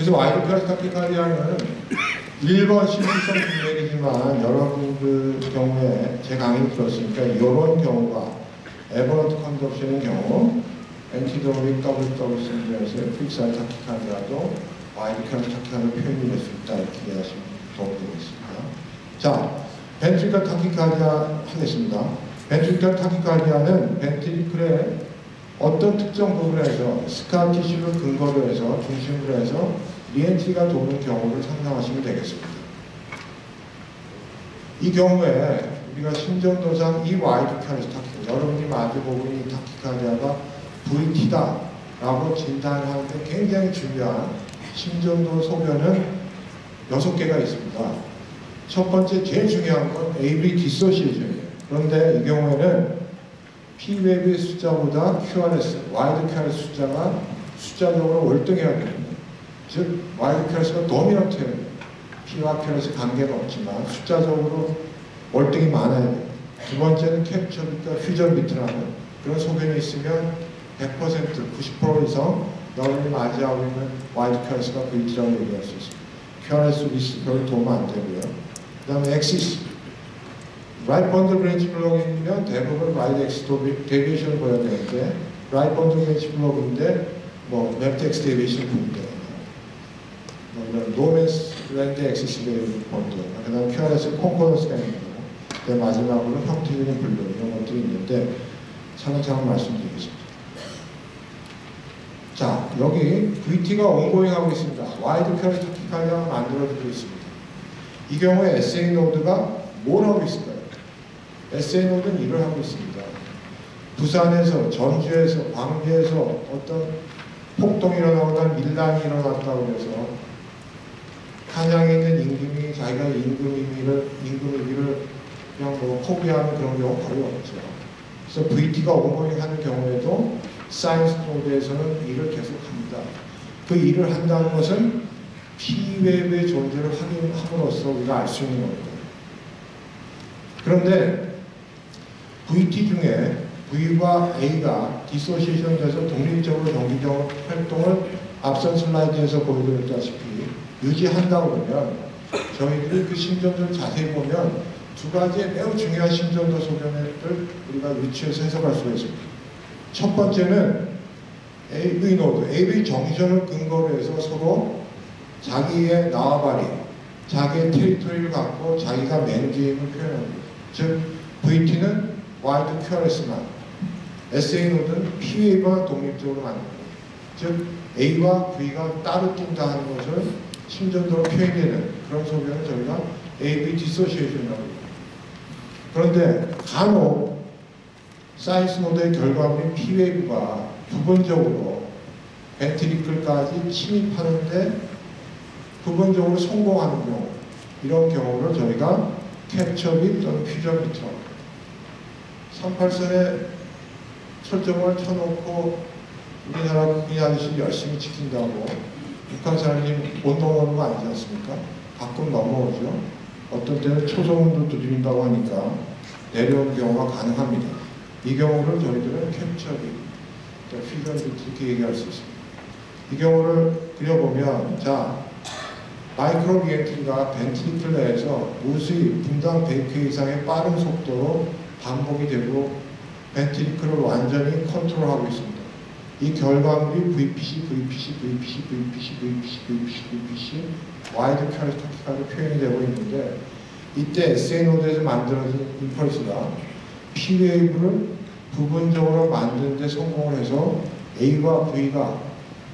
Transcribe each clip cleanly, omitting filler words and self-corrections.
그래서 와이드 큐어레스 타키카르디아는 1번 심리성 중맥이지만 여러분들 경우에 제 강의를 들었으니까 이런 경우가 에버런트 컨덕션인 경우 엔티도믹 WW 신드롬에서 프릭사이드 타키카르디아도 와이드 큐어레스 타키카르디아 표현이 될 수 있다 이렇게 이해하시면 도움이 되겠습니다. 자, 벤트리클 타키카르디아 하겠습니다. 벤트리클 타키카르디아는 벤트리클의 어떤 특정 부분에서 스카티슈를 근거로 해서 중심으로 해서 리엔트리가 도는 경우를 상상하시면 되겠습니다. 이 경우에 우리가 심전도상 이 와이드 큐어레스 타키카르디아, 여러분이 마주보고 있는 이 타키카르디아가 VT다라고 진단하는데 굉장히 중요한 심전도 소견은 6개가 있습니다. 첫 번째 제일 중요한 건 AV 디소시에이션이에요. 그런데 이 경우에는 P웨이브의 숫자보다 QRS, 와이드 QRS 숫자가 숫자적으로 월등해야 됩니다. 즉, 와이드 QRS가 도미넌트해야 돼요. P와 QRS 관계는 없지만 숫자적으로 월등히 많아야 돼요. 두 번째는 캡처 비트와 퓨전 비트라는 그런 소견이 있으면 100%, 90% 이상 여러분이 맞이하고 있는 와이드 QRS가 VT라고 얘기할 수 있습니다. QRS 리스트 별로 도움 안 되고요. 그 다음에 엑시스. 라이트 번들 브랜치 블록이면 대부분 와이드 엑시스 데비에이션을 보여야 되는데 라이트 번들 브랜치 블록인데 뭐 레프트 엑시스 데비에이션 보는데 뭐 이런 노맨스 랜드 엑시스 번들 그 다음에 QRS 콘코넌스가 있는 거고 그 마지막으로 형태적인 분류 이런 것들이 있는데 차근차근 말씀드리겠습니다. 자, 여기 VT가 온고잉하고 있습니다. 와이드 큐어레스 타키카르디아가 만들어지고 있습니다. 이 경우에 SA 노드가 뭘 하고 있을까요? SA 노드는 일을 하고 있습니다. 부산에서, 전주에서, 광주에서 어떤 폭동이 일어나거나 밀란이 일어났다고 해서 한양에 있는 임금이 자기가 임금 임의를 그냥 뭐 포기하는 그런 경우가 거의 없죠. 그래서 VT가 온고잉 하는 경우에도 사이언스 노드에서는 일을 계속합니다. 그 일을 한다는 것은 P웨이브의 존재를 확인함으로써 우리가 알 수 있는 겁니다. 그런데 VT 중에 V와 A가 디소시에이션 돼서 독립적으로 정기적 활동을 앞선 슬라이드에서 보여드렸다시피 유지한다고 그러면 저희들이 그 심전도를 자세히 보면 두 가지의 매우 중요한 심전도 소견을 우리가 유추해서 해석할 수가 있습니다. 첫 번째는 AV 노드, AV 정션을 근거로 해서 서로 자기의縄張り, 자기의 테리토리를 갖고 자기가 매니지임을 표현합니다. 즉, VT는 와이드 QRS만, SA 노드는 P웨이브와 독립적으로 만듭니다. 즉, A와 V가 따로 뛴다 하는 것을 심전도로 표현되는 그런 소견을 저희가 AV 디소시에이션이라고 합니다. 그런데 간혹 사이언스 노드의 결과물인 P웨이브가 부분적으로 벤트리클까지 침입하는데 부분적으로 성공하는 경우, 이런 경우를 저희가 캡처 빛 또는 퓨전 빛이라고 합니다. 38선에 철조망을 쳐놓고 우리나라 국민 아저씨 열심히 지킨다고 북한 사람이 못 넘어오는 거 아니지 않습니까? 가끔 넘어오죠. 어떤 때는 초소음도 두드린다고 하니까 내려오는 경우가 가능합니다. 이 경우를 저희들은 캡처 빛, 퓨전 빛 이렇게 얘기할 수 있습니다. 이 경우를 그려보면 자, 마이크로 리엔트리가 벤트리클 내에서 무수히 분당 100회 이상의 빠른 속도로 반복이 되고 벤트리클을 완전히 컨트롤하고 있습니다. 이 결과물이 VPC, VPC, VPC, VPC, VPC, VPC, VPC, 와이드 큐어레스 타키카르디아 표현이 되고 있는데 이때 SA 노드에서 만들어진 임펄스가 P웨이브를 부분적으로 만드는 데 성공을 해서 A와 V가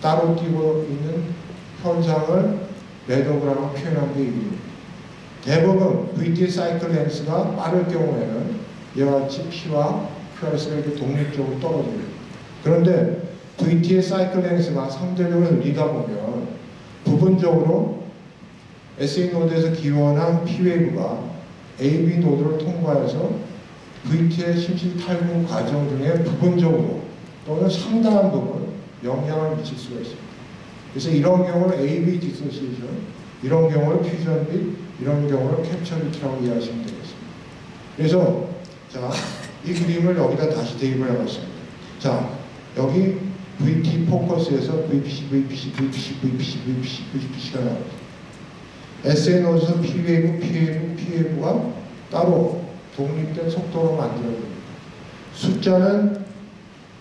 따로 뛰고 있는 현상을 레더그램으로 표현한 게 이유입니다. 대부분 VT의 사이클 렌스가 빠를 경우에는 이와 같이 P와 QRS가 이렇게 독립적으로 떨어집니다. 그런데 VT의 사이클 렌스가 상대적으로 느리다 보면 부분적으로 SA 노드에서 기원한 P웨이브가 AB 노드를 통과해서 VT의 심실탈분 과정 중에 부분적으로 또는 상당한 부분 영향을 미칠 수가 있습니다. 그래서 이런 경우를 AV 디소시에이션, 이런 경우를 퓨전 빛, 이런 경우를 캡처 빛이라고 이해하시면 되겠습니다. 그래서 자, 이 그림을 여기다 다시 대입을 해봤습니다. 자, 여기 VT 포커스에서 VPC가 나옵니다. SNO에서 P웨이브가 따로 독립된 속도로 만들어집니다. 숫자는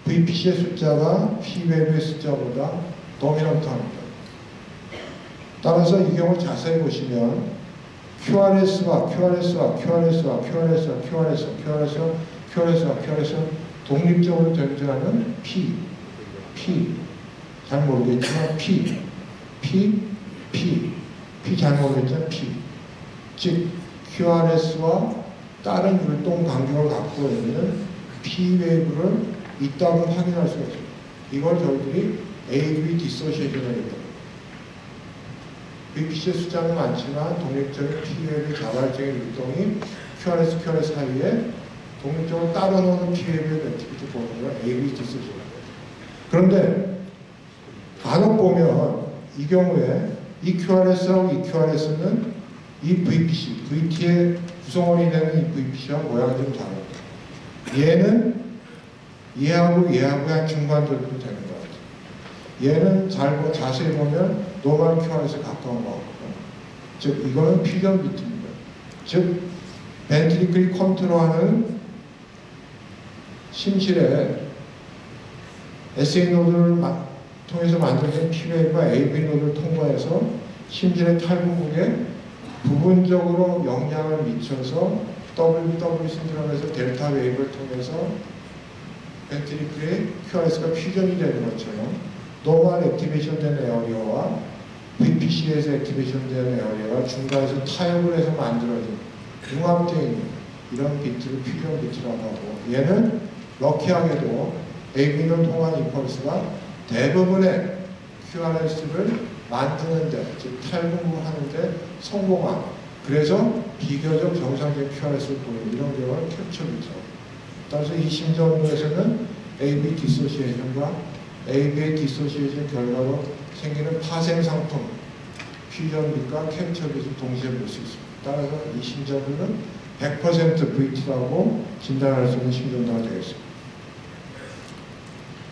VPC의 숫자가 P웨이브의 숫자보다 도미넌트합니다. 따라서 이 경우를 자세히 보시면 QRS와 독립적으로 존재하는 P 잘 모르겠지만 P 잘 모르겠지만 P 즉 QRS와 다른 율동 간격을 갖고 있는 P웨이브를 있다고 확인할 수가 있습니다. 이걸 저희들이 AV 디소시에이션을 했다. VPC의 숫자는 많지만 독립적인 P웨이브 자발적인 율동이 QRS 사이에 독립적으로 따로 노는 P웨이브의 액티비티 보는 걸 AV 디소시에이션. 그런데 간혹 보면 이 경우에 이 QRS하고 이 QRS는 이 VPC, VT의 구성원이 되는 이 VPC와 모양이 좀 다릅니다. 얘는 얘하고 한 중간 정도 되는 것 같아요. 얘는 자세히 보면 노멀 QRS에 가까운 것 같고, 즉 이거는 퓨전 비트입니다. 즉 벤트리클이 컨트롤하는 심실에 SA 노드를 통해서 만들어진 P웨이브와 AV 노드를 통과해서 심실의 탈부국에 부분적으로 영향을 미쳐서 WW 신드롬에서 델타 웨이브를 통해서 벤트리클의 QRS가 퓨전이 되는 것처럼 노멀 액티베이션 된 에어리어와 VPC에서 액티베이션 된 에어리어가 중간에서 타협을 해서 만들어진 융합되어 있는 이런 비트를 퓨전 비트라고 하고, 얘는 럭키하게도 AV를 통한 임펄스가 대부분의 QRS를 만드는데, 즉 탈분구하는데 성공한, 그래서 비교적 정상적인 QRS를 보이는 이런 경우를 캡처 비트라고. 따라서 이 심전도에서는 AV 디소시에이션과 AV의 디소시에이션 결과로 생기는 파생 상품, 퓨전 빛과 캡처 빛을 동시에 볼 수 있습니다. 따라서 이 심전도는 100% VT라고 진단할 수 있는 심전도가 되겠습니다.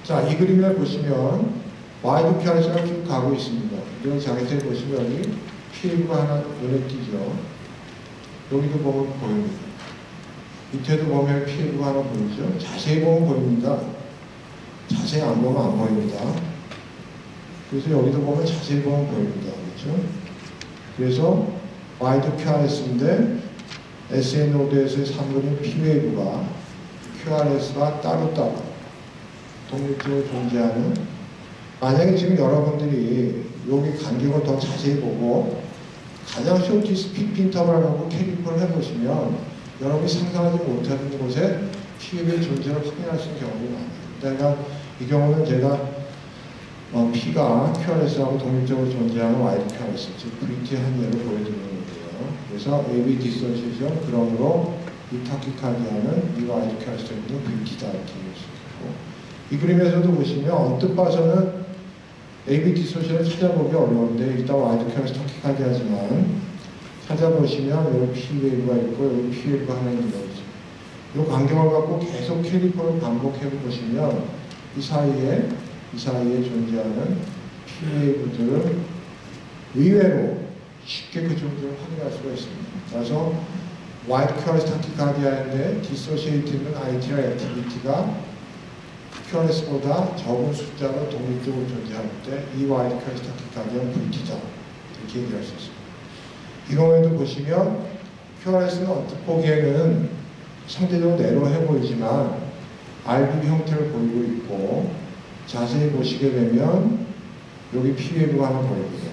자, 이 그림을 보시면 와이드 QRS가 쭉 가고 있습니다. 이걸 자세히 보시면 여기 P웨이브가 하나 눈에 띄죠. 여기도 보면 보입니다. 밑에도 보면 P웨이브가 하나 보이죠. 자세히 보면 보입니다. 자세히 안 보면 안 보입니다. 그래서 여기도 보면 자세히 보면 보입니다. 그렇죠? 그래서 와이드 QRS인데 SA 노드에서의 3분의 P웨이브가 QRS와 따로따로 독립적으로 존재하는, 만약에 지금 여러분들이 여기 간격을 더 자세히 보고 가장 쇼티스 픽 인터벌하고 캐리퍼를 해보시면 여러분이 상상하지 못하는 곳에 P웨이브의 존재를 확인할 수 있는 경우가 많아요. 그러니까 이 경우는 제가 P가 QRS하고 독립적으로 존재하는 와이드 QRS, 즉 VT 한 예를 보여드리는 거예요. 그래서 AV 디소시에이션, 그러므로 이 타키카디아는 이 와이드 QRS 때문에 VT다 이렇게 얘기할 수 있고, 이 그림에서도 보시면 언뜻 봐서는 AV 디소시에이션을 찾아보기 어려운데 일단 와이드 QRS 타키카디아지만 찾아보시면 여기 P웨이브가 있고 여기 P웨이브가 하나 있는 거죠. 이 간격을 갖고 계속 캐리퍼를 반복해 보시면 이 사이에 존재하는 P웨이브들을 의외로 쉽게 그 존재를 확인할 수가 있습니다. 그래서 와이드 QRS 타키카디아인데 디소시에이트 있는 ITR 액티비티가 QRS보다 적은 숫자로 독립적으로 존재할 때 이 와이드 QRS 타키카디아는 VT다 이렇게 얘기할 수 있습니다. 이 경우에도 보시면 QRS는 언뜻 보기에는 상대적으로 내로해 보이지만 RBB 형태를 보이고 있고, 자세히 보시게 되면 여기 P웨이브가 하나 보입니다.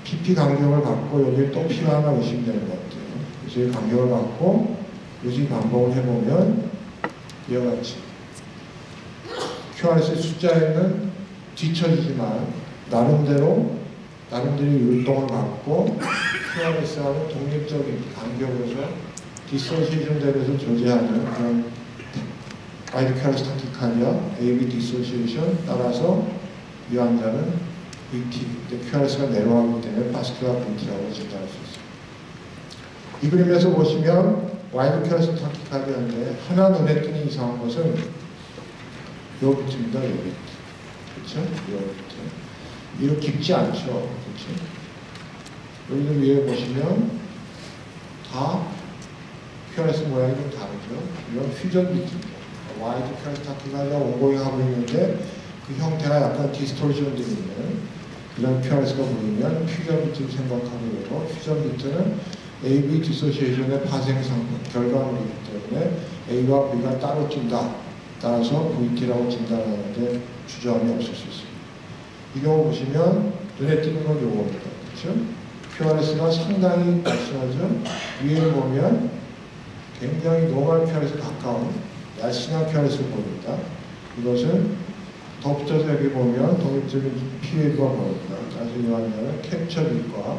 PP 간격을 갖고 여기에 또 P가 하나 의심되는 것 같아요. 그래서 이 간격을 갖고 요즘 반복을 해보면 이와 같이 QRS의 숫자에는 뒤처지지만 나름대로 율동을 갖고 QRS하고 독립적인 간격에서 디소시에이션 대비해서 존재하는 그런 와이드 QRS 타키카디아, AV 디소시에이션, 따라서 이 환자는 VT, QRS가 내려가기 때문에 바스큘라 VT라고 진단할 수 있습니다. 이 그림에서 보시면 와이드 QRS 타키카디아인데 하나 눈에 띄는 이상한 것은 요 비트입니다. 요 비트. 그렇죠? 이렇게 깊지 않죠. 그렇죠? 여기도 위에 보시면 다 QRS 모양이 좀 다르죠. 이건 퓨전 비트입니다. 와이드 QRS 타키가 온고잉 하고 있는데 그 형태가 약간 디스토리션 되어 있는 이런 QRS가 보이면 퓨전 비트를 생각하게 되고, 퓨전 비트는 AB 디소시에이션의 파생 상품, 결과물이기 때문에 A와 B가 따로 찐다. 따라서 VT라고 진단하는데 주저함이 없을 수 있습니다. 이 경우 보시면 눈에 띄는 건 요겁니다. 그렇죠? QRS가 상당히 날씬하죠? 위에 보면 굉장히 노멀 QRS에 가까운 날씬한 QRS를 보입니다. 이것은 덧붙여서 여기 보면 독립적인 PW가 보입니다. 따라서 이 환자는 캡처 빛과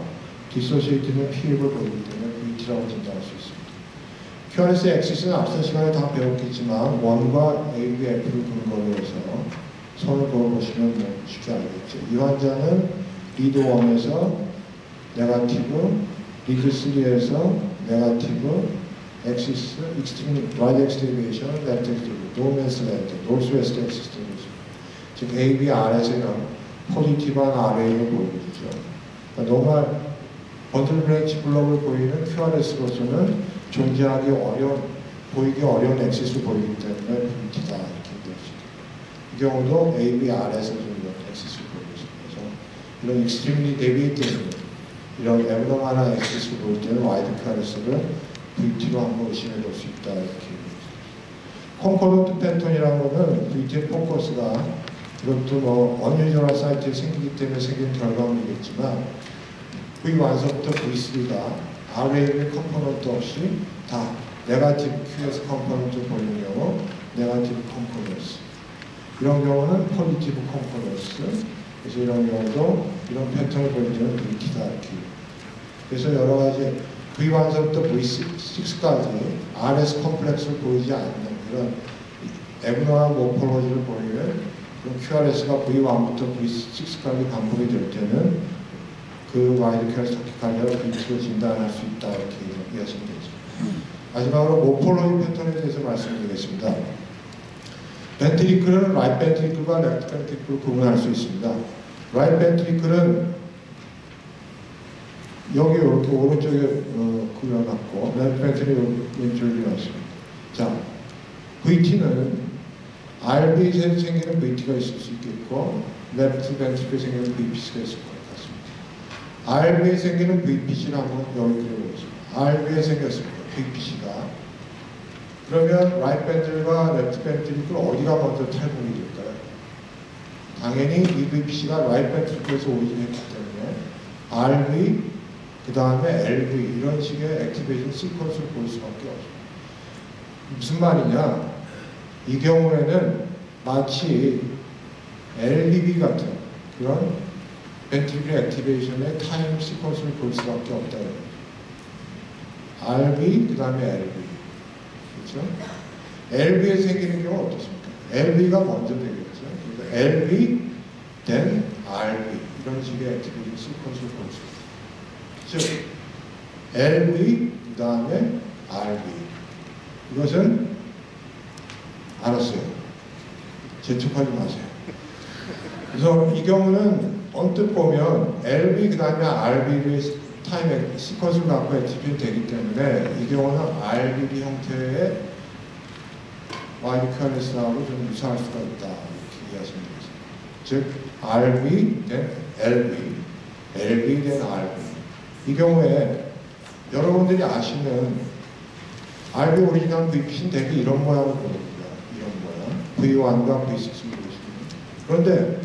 디소시에이트는 PW를 보이기 때문에 VT라고 진단할 수 있습니다. QRS 엑시스는 앞선 시간에 다 배웠겠지만 원과 A, B, F를 근거로 해서 선을 그어보시면 쉽게 알겠죠. 이 환자는 리드 1에서 네거티브, 리드 3에서 네거티브, 엑시스, 익스트림, 라이트 엑스트리베이션, 레프트 엑스트리베이션, 노맨스 레프트, 노스 웨스트 엑스트리베이션. 즉 A, B, R에서는 포지티브한 RA를 보여주죠. 그러니까 노멀 번들 브레이치 블록을 보이는 QRS로서는 존재하기 어려운, 보이기 어려운 엑시스를 보이기 때문에 VT다 이렇게 되었습니다. 이 경우도 A, B, R에서 좀 이런 엑시스를 보이고 있습니다. 이런 extremely deviating, 이런 abnormal한 엑시스를 보일 때는 와이드 QRS를 VT로 한번 의심해 볼 수 있다 이렇게. 콘코던트 패턴이라는 것은 VT의 포커스가 이것도 뭐 어뉴저럴 사이트에 생기기 때문에 생긴 결과물이겠지만 V1서부터 V3가 RA의 컴포넌트 없이 다 네거티브 QS 컴포넌트를 보이는 경우 네거티브 컴포넌트, 이런 경우는 포지티브 컴포넌트, 그래서 이런 경우도 이런 패턴을 보일 때는 VT다 이렇게. 그래서 여러 가지 V1서부터 V6까지 RS 컴플렉스를 보이지 않는 이런 애브노멀 모폴로지를 보이는 그런 QRS가 V1부터 V6까지 반복이 될 때는 그 와이드 QRS 타키카르디아를 VT로 진단할 수 있다 이렇게 이해하시면 되죠. 마지막으로 모폴로지 패턴에 대해서 말씀드리겠습니다. 벤트리클은 라이트 벤트리클과 레프트 벤트리클을 구분할 수 있습니다. 라이트 벤트리클은 여기 이렇게 오른쪽에 그려놨고 레프트 벤트리클은 왼쪽에 그려놨습니다. 자, VT는 RB에서 생기는 VT가 있을 수 있겠고 레프트 벤트리클에 생기는 VPC가 있을 것 같습니다. RB에 생기는 VPC를 한번 여기 그려보겠습니다. RB에 생겼습니다. VPC가. 그러면 라이트 벤트리클과 레프트 벤트리클 어디가 먼저 탈분이 될까요? 당연히 이 VPC가 라이트 벤트리클에서 오리진했기 때문에 RB, 그 다음에 LV 이런 식의 액티베이션 시퀀스를 볼 수밖에 없습니다. 무슨 말이냐? 이 경우에는 마치 LBB 같은 그런 벤트리클 액티베이션의 타임 시퀀스를 볼 수밖에 없다. RB, 그 다음에 LV. 그렇죠? LB에 생기는 경우 어떻습니까? LB가 먼저 되겠죠. 그래서 LB, then RB. 이런 식의 액티베이션 시퀀스를 볼 수 있습니다. 즉, LV, 그 다음에 RB. 이것은 알았어요. 재촉하지 마세요. 그래서 이 경우는 언뜻 보면 LB 그 다음에 RB의 타임 시퀀스를 갖고 액티베이트 되기 때문에 이 경우는 RBB 형태의 와이드 QRS하고 좀 유사할 수가 있다 이렇게 이해하시면 되겠습니다. 즉 RB, then LB, LB, then RB. 이 경우에 여러분들이 아시는 RB 오리지널 VPC는 대개 이런 모양을 보입니다. 이런 모양. V1과 V6을 보시면. 그런데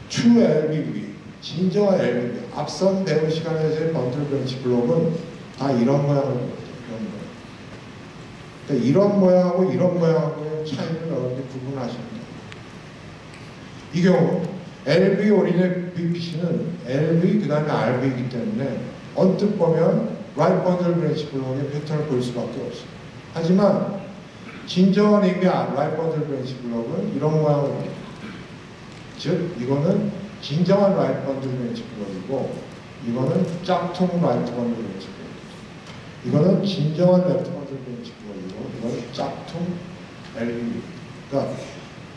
True LBB, 진정한 LBB, 앞선 배운 시간에서의 번들 브랜치 블록은 다 이런 모양을 보입니다. 이런 모양. 그러니까 이런 모양하고 이런 모양하고의 차이를 여러분들이 구분하시면 됩니다. 이 경우 LB 오리지널 VPC는 LB 그 다음에 RB이기 때문에 언뜻 보면 라이트 번들 브랜치 블록의 패턴을 볼 수밖에 없습니다. 하지만 진정한 의미의 라이트 번들 브랜치 블록은 이런 모양을 보입니다. 즉 이거는 진정한 라이트 번들 브랜치 블록이고 이거는 짝퉁 라이트 번들 브랜치 블록입니다. 이거는 진정한 레프트 번들 브랜치 블록이고 이거는 짝퉁 LB. 그러니까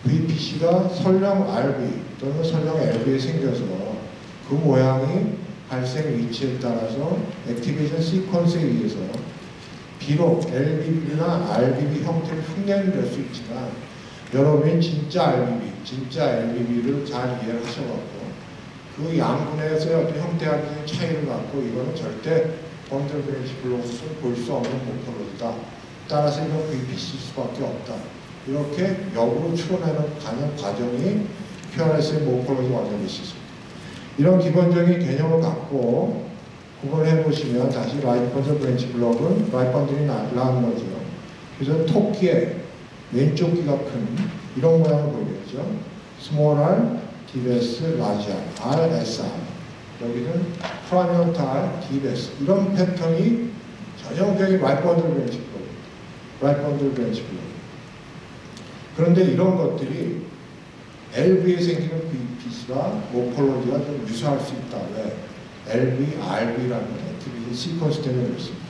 VPC가 설령 RB 또는 설령 LB에 생겨서 그 모양이 발생 위치에 따라서 액티베이션 시퀀스에 의해서 비록 LBB나 RBB 형태를 흉내는 낼 수 있지만 여러분이 진짜 RBB, 진짜 LBB를 잘 이해를 하셔갖고 그 양분에서의 어떤 형태학적인 차이를 갖고 이거는 절대 번들 브랜치 블록으로서 볼 수 없는 모포로지다. 따라서 이건 VPC일 수밖에 없다. 이렇게 역으로 추론하는 가는 과정이 QRS의 모포로지 완전히 있습니다. 이런 기본적인 개념을 갖고 구분해 보시면 다시 라이트 번들 브랜치 블록은 라이트 번들이 나온 거죠. 그래서 토끼의 왼쪽 귀가 큰 이런 모양을 보이겠죠. 스몰 r, 디베스, 라지 r, r, s r 여기는 프라미언탈, 디베스 이런 패턴이 전형적인 라이트 번들 브랜치 블록, 라이트 번들 브랜치 블록. 그런데 이런 것들이 LV에 생기는 VPC가 모폴로지가 좀 유사할 수 있다. 왜? LV, RV라는 액티비티 시퀀스 때문에 그렇습니다.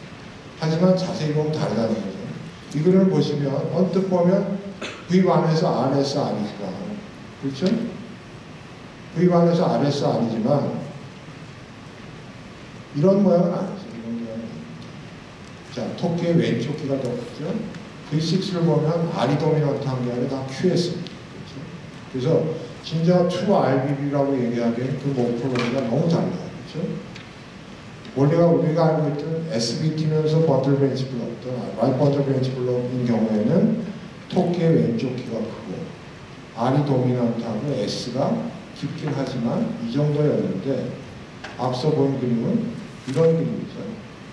하지만 자세히 보면 다르다는 거죠. 이 그림을 보시면 언뜻 보면 V1에서 RS, R이지만 그렇죠? V1에서 RS, R이지만 이런 모양은 아니죠. 이런 모양은 자, 토끼의 왼쪽 귀가 더 크죠? V6를 보면 R이 도미넌트한 게 아니라 다 QS입니다. 그래서 진짜 true RBB라고 얘기하기엔 그 모포로지가 너무 달라요. 그렇죠? 원래가 우리가 알고 있던 SBT면서 번들 브랜치 블록, 라이트 번들 브랜치 블록인 경우에는 토끼의 왼쪽 귀가 크고 R이 도미넌트하고 S가 깊긴 하지만 이 정도였는데 앞서 본 그림은 이런 그림이죠.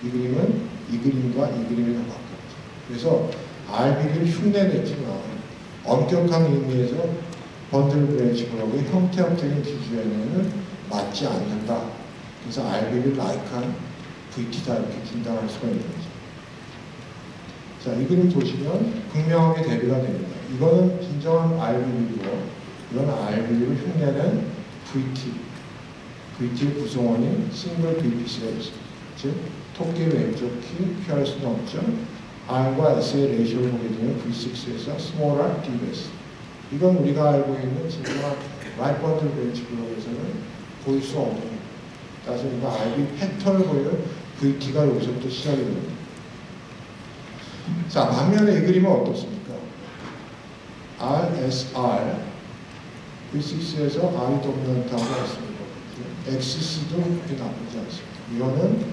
이 그림은 이 그림과 이 그림이 더 가깝죠. 그래서 RBB를 흉내냈지만 엄격한 의미에서 번들 브랜치 블록의 형태학적인 기준에는 맞지 않는다. 그래서 RBB를 라이크한 VT다 이렇게 진단할 수가 있는 거죠. 자, 이 그림 보시면 극명하게 대비가 됩니다. 이거는 진정한 RBB고 이건 RBB를 흉내낸 VT. VT의 구성원인 싱글 VPC가 있습니다. 즉, 토끼 왼쪽 키, QRS 넘점, R과 S의 레이쇼를 보게 되면 V6에서 스몰 r, DBS. 이건 우리가 알고 있는 진정한 라이트 번들 브랜치 블록에서는 보일 수 없는 따라서 이거 RB 패턴을 보이는 VT가 여기서부터 시작이 됩니다. 자, 반면에 이 그림은 어떻습니까? RSR V6에서 R이 도미넌트하고 있습니다. XC도 그렇게 나쁘지 않습니다. 이거는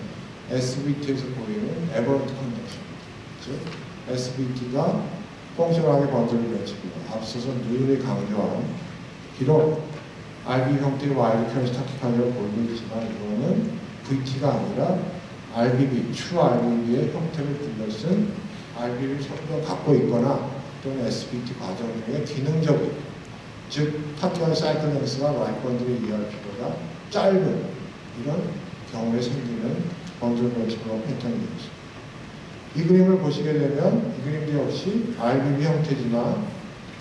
SBT에서 보이는 에버런트 컨덕션. 즉, SBT가 펑셔널하게 번들 브랜치 블록. 앞서서 늘 강조한 비록 RB 형태의 와이드 켜스 타키카드를 보이고 있지만 이거는 VT가 아니라 RBB, true RBB의 형태를 둘러쓴 RBB를 전부 갖고 있거나 또는 SBT 과정 중에 기능적인 즉 타키한 사이클 렌스가 라이트 번들의 ERP보다 짧은 이런 경우에 생기는 번들 브랜치 블록 패턴이 되겠습니다. 이 그림을 보시게 되면 이 그림도 역시 RBB 형태지만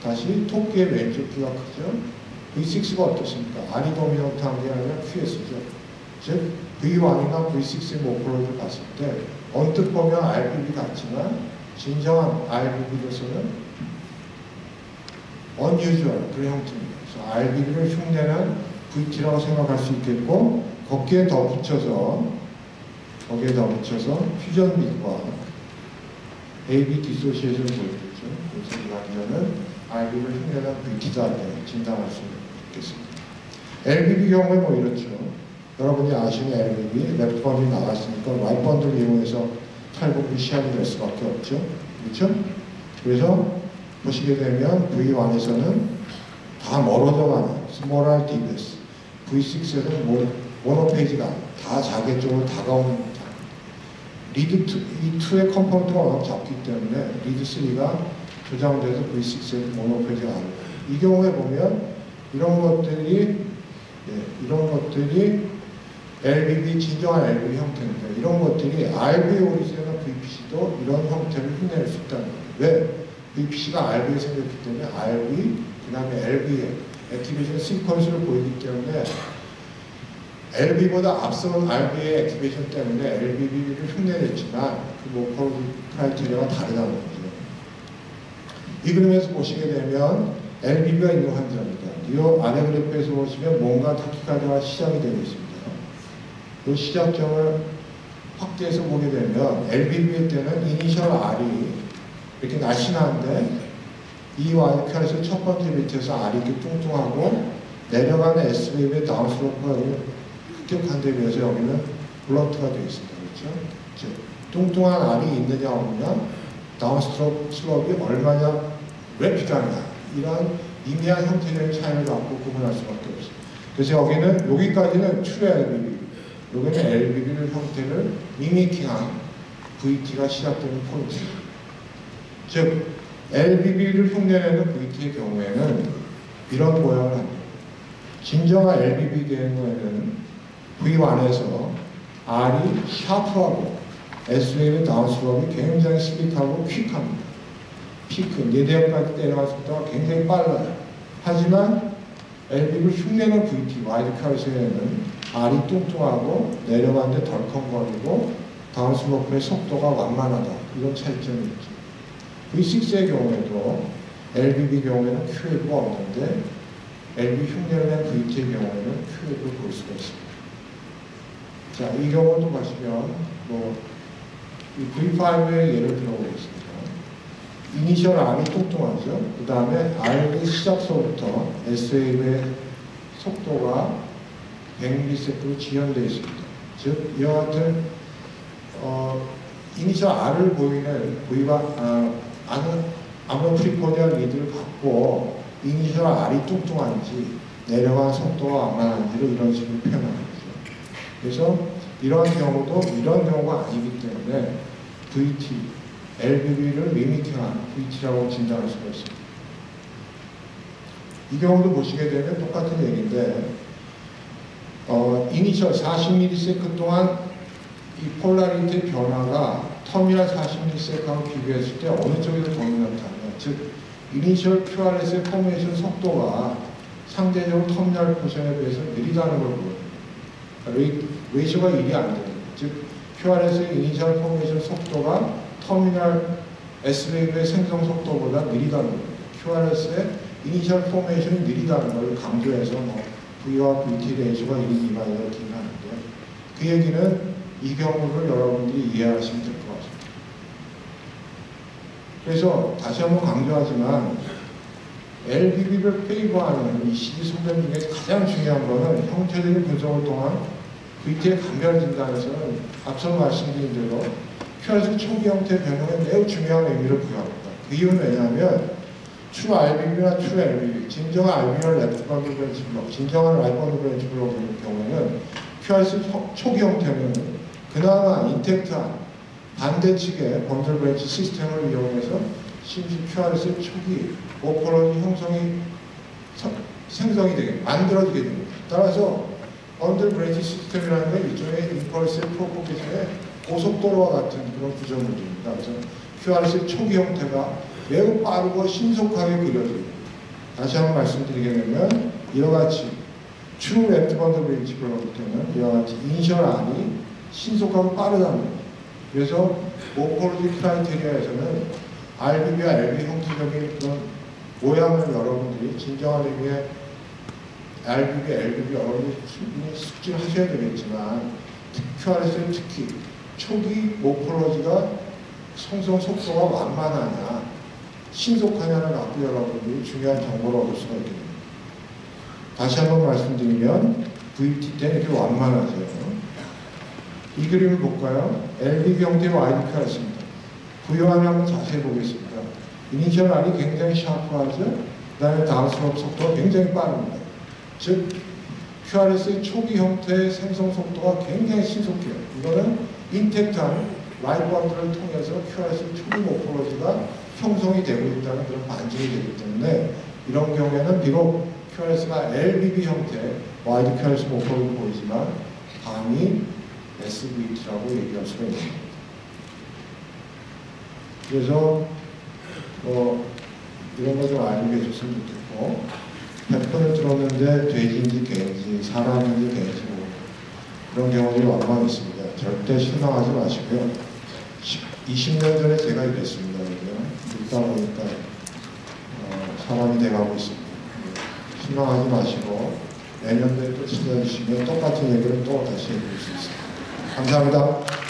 다시 토끼의 왼쪽 귀가 크죠. V6가 어떻습니까? R이 도미넌트한 게 아니라 QS죠. 즉 V1이나 V6의 모포로를 봤을 때 언뜻 보면 RBB 같지만 진정한 RBB로서는 unusual 그런 형태입니다. 그래서 RBB를 흉내는 VT라고 생각할 수 있겠고 거기에 덧붙여서 퓨전 빛과 AB 디소시에이션을 보여주죠. 그래서 이 환자는 RBB를 흉내낸 VT다 진단할 수 있겠습니다. LBB 경우에 뭐 이렇죠. 여러분이 아시는 LBB 레프트 번들이 나갔으니까 라이트 번들을 이용해서 탈북이 시작이 될 수밖에 없죠. 그렇죠? 그래서 보시게 되면 V1에서는 다 멀어져 가는 스몰 r DBS, V6에서는 모노페이지가 다 자기 쪽으로 다가오는 리드 2의 컴포넌트가 워낙 작기 때문에 리드 3가 조장돼서 V6에서 모노페이지가 아닙니다. 이 경우에 보면 이런 것들이 LBB, 진정한 LBB 형태입니다. 이런 것들이 RB 오리지널 VPC도 이런 형태를 흉내낼 수 있다는 거예요. 왜? VPC가 RB에 생겼기 때문에 RB, 그 다음에 LB의 액티베이션 시퀀스를 보이기 때문에 LB보다 앞서는 RB의 액티베이션 때문에 LBB를 흉내냈지만 그 모포 크라이테리아가 다르다는 거죠. 이 그림에서 보시게 되면 LBB가 있는 환자입니다. 이 아래 그래프에서 보시면 뭔가 타키카드가 시작이 되고 있습니다. 그 시작점을 확대해서 보게 되면 LBB 때는 이니셜 R이 이렇게 날씬한데 이 와이크에서 첫 번째 밑에서 R이 이렇게 뚱뚱하고 내려가는 S웨이브의 다운슬로프가 급격한 데 비해서 여기는 블런트가 되어 있습니다. 그렇죠? 뚱뚱한 R이 있느냐 없느냐, 다운슬롭이 얼마나 래피드하냐, 이런 미미한 형태적인 차이를 갖고 구분할 수밖에 없습니다. 그래서 여기는 여기까지는 true LBB, 여기는 LBB 형태를 미미킹한 VT가 시작되는 포인트입니다. 즉 LBB를 흉내내는 VT의 경우에는 이런 모양을 합니다. 진정한 LBB 경우에는 V1에서 R이 샤프하고 S웨이브 다운슬롭이 굉장히 슬릭하고 퀵합니다. 피크, 내대역까지 내려간 속도가 굉장히 빨라요. 하지만 LBB를 흉내내는 VT, 와이드카르스에는 R이 뚱뚱하고 내려가는데 덜컹거리고 다운슬로프의 속도가 완만하다. 이런 차이점이 있죠. V6의 경우에도 LBB 경우에는 Q웨이브가 없는데 LB 흉내를 낸 VT의 경우에는 Q웨이브를 볼 수가 있습니다. 자, 이 경우도 보시면 이 V5의 예를 들어보겠습니다. 이니셜 R이 뚱뚱하죠. 그 다음에 R의 시작서부터 S웨이브의 속도가 100ms로 지연되어 있습니다. 즉, 이와 같은 이니셜 R을 보이는 아노프리코니아 리드를 갖고 이니셜 R이 뚱뚱한지 내려간 속도가 완만한지를 이런 식으로 표현하는 거죠. 그래서 이런 경우가 아니기 때문에 VT, LBB를 미미킹한 VT라고 진단할 수가 있습니다. 이 경우도 보시게 되면 똑같은 얘기인데 이니셜 40ms 동안 이 폴라리티의 변화가 터미널 40ms하고 비교했을 때 어느 쪽이 더 도미넌트하냐. 즉, 이니셜 QRS의 포메이션 속도가 상대적으로 터미널 포션에 비해서 느리다는 걸 보여줍니다. 레이쇼가 1이 안 됩니다. 즉, QRS의 이니셜 포메이션 속도가 터미널 S웨이브의 생성 속도보다 느리다는 겁니다. QRS의 이니셜 포메이션이 느리다는 걸 강조해서 V와 VT 레이쇼가 1 미만이라고 기능하는데요. 그 얘기는 이 경우를 여러분들이 이해하시면 될 것 같습니다. 그래서 다시 한번 강조하지만 LBB를 페이버하는 이 CD 소견 중에 가장 중요한 것은 형태적인 분석을 통한 VT의 감별 진단에서는 앞서 말씀드린 대로 QRS 초기 형태 변형에 매우 중요한 의미를 부여합니다. 그 이유는 왜냐하면 true RBB나 true LBB, 진정한 RBB를 레프트 번들 브랜치 블록, 진정한 라이트 번들 브랜치 블록의 경우에는 QRS 초기 형태는 그나마 인텍트한 반대측의 번들 브랜치 시스템을 이용해서 심지 QRS 초기 모포로지 생성이 되게 만들어지게 됩니다. 따라서 번들 브랜치 시스템이라는 건 일종의 임펄스의 프로포게이션의 고속도로와 같은 그런 구조물입니다. 그래서 QRS의 초기 형태가 매우 빠르고 신속하게 그려집니다. 다시 한번 말씀드리게 되면 이와 같이 true left bundle branch 블록 때는 이와 같이 이니셜 R이 신속하고 빠르다는 겁니다. 그래서 모포로지 크라이테리아에서는 RBB와 LB 형태적인 그런 모양을 여러분들이 진정한 의미의 RBB, LBB 여러분들이 숙지를 하셔야 되겠지만 QRS는 특히 초기 모포로지가 성성 속도가 완만하냐 신속하냐를 갖고 여러분들이 중요한 정보를 얻을 수가 있게 됩니다. 다시 한번 말씀드리면 VT 때는 이렇게 완만하죠. 이 그림을 볼까요? LBB 형태의 YDQRS입니다. 부여안을 한번 자세히 보겠습니다. 이니셜 R이 굉장히 샤프하죠? 그 다음에 다운슬롭 속도가 굉장히 빠릅니다. 즉, QRS의 초기 형태의 생성 속도가 굉장히 신속해요. 이거는 인텍트한 라이브 번들을 통해서 QRS의 초기 모포로지가 형성이 되고 있다는 그런 반증이 되기 때문에 이런 경우에는 비록 QRS가 LBB 형태 YDQRS 모포로를 보이지만 감히 SVT라고 얘기할 수가 있는 겁니다. 그래서 이런 거 좀 알고 계셨으면 좋겠고 100번을 들었는데 돼지인지 개인지 사람인지 개인지 그런 경우들이 왕왕 있습니다. 절대 실망하지 마시고요. 20년 전에 제가 이랬습니다. 듣다 보니까 사람이 돼가고 있습니다. 실망하지 마시고 내년도에 또 찾아주시면 똑같은 얘기를 또 다시 해드릴 수 있습니다. 감사합니다.